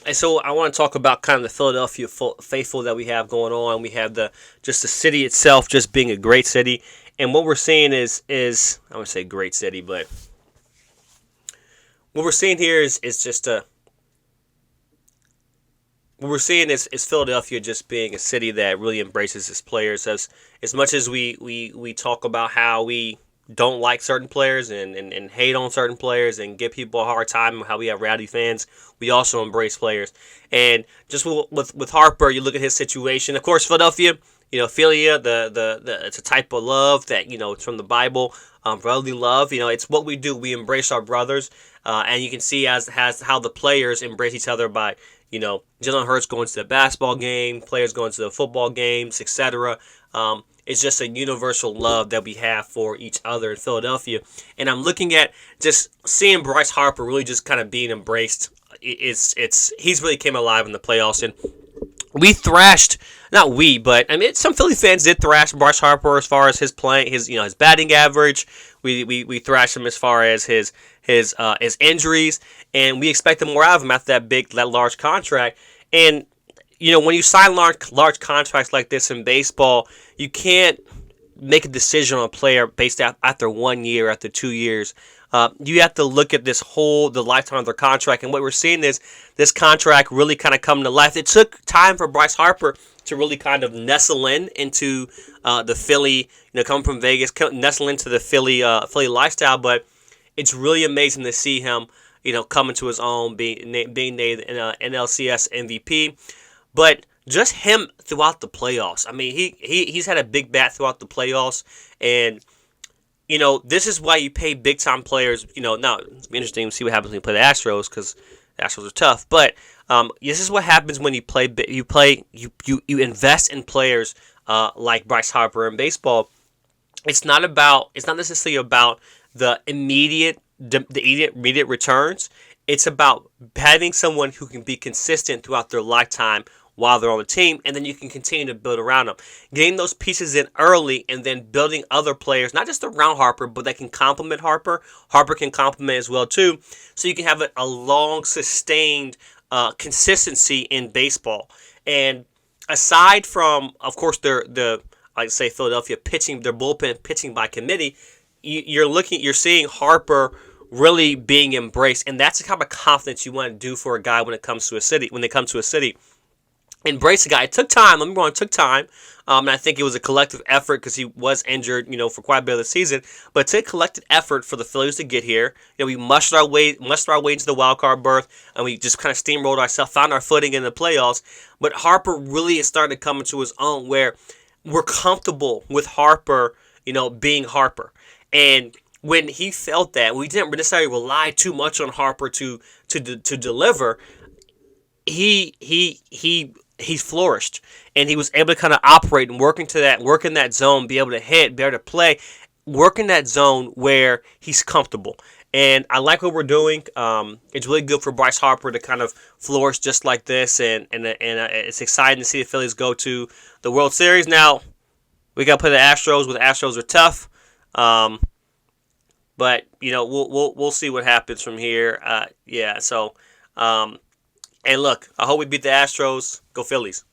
And so I want to talk about kind of the Philadelphia faithful that we have going on. We have the city itself just being a great city, and what we're seeing is I would say great city, but what we're seeing here is just a what we're seeing is Philadelphia just being a city that really embraces its players. As much as we talk about how we don't like certain players and hate on certain players and give people a hard time, how we have rowdy fans, we also embrace players. And just with Harper, you look at his situation. Of course, Philadelphia, philia, the it's a type of love that it's from the Bible. Brotherly love, it's what we do. We embrace our brothers, and you can see as how the players embrace each other by Jalen Hurts going to the basketball game, players going to the football games, etc. It's just a universal love that we have for each other in Philadelphia. And I'm looking at just seeing Bryce Harper really just kind of being embraced. He's really came alive in the playoffs, and we thrashed, not we, but I mean some Philly fans did thrash Bryce Harper as far as his playing, his batting average. We thrashed him as far as his injuries, and we expected more out of him after that large contract. And when you sign large contracts like this in baseball, you can't make a decision on a player based after 1 year, after 2 years. You have to look at the lifetime of their contract, and what we're seeing is this contract really kind of come to life. It took time for Bryce Harper to really kind of nestle into the Philly, coming from Vegas, nestle into the Philly lifestyle. But it's really amazing to see him, coming to his own, being named an NLCS MVP. But just him throughout the playoffs. I mean, he's had a big bat throughout the playoffs, and this is why you pay big time players. Now it's be interesting to see what happens when you play the Astros, because the Astros are tough. But this is what happens when you invest in players like Bryce Harper in baseball. It's not necessarily about the immediate returns. It's about having someone who can be consistent throughout their lifetime while they're on the team, and then you can continue to build around them. Getting those pieces in early and then building other players, not just around Harper, but that can complement Harper. Harper can complement as well, too. So you can have a long, sustained consistency in baseball. And aside from, of course, like say Philadelphia pitching, their bullpen pitching by committee, you're seeing Harper really being embraced, and that's the kind of confidence you want to do for a guy when they come to a city. Embrace a guy. It took time. Let me wrong. It took time. And I think it was a collective effort because he was injured, for quite a bit of the season. But it took collective effort for the Phillies to get here. We mustered our way into the wild card berth, and we just kind of steamrolled ourselves, found our footing in the playoffs. But Harper really is starting to come into his own, where we're comfortable with Harper, being Harper. And when he felt that, we didn't necessarily rely too much on Harper to deliver. He flourished, and he was able to kind of operate and work in that zone, be able to hit, be able to play, work in that zone where he's comfortable. And I like what we're doing. It's really good for Bryce Harper to kind of flourish just like this, and it's exciting to see the Phillies go to the World Series. Now, we got to play the Astros, where the Astros are tough. But we'll see what happens from here. So. And look, I hope we beat the Astros. Go Phillies.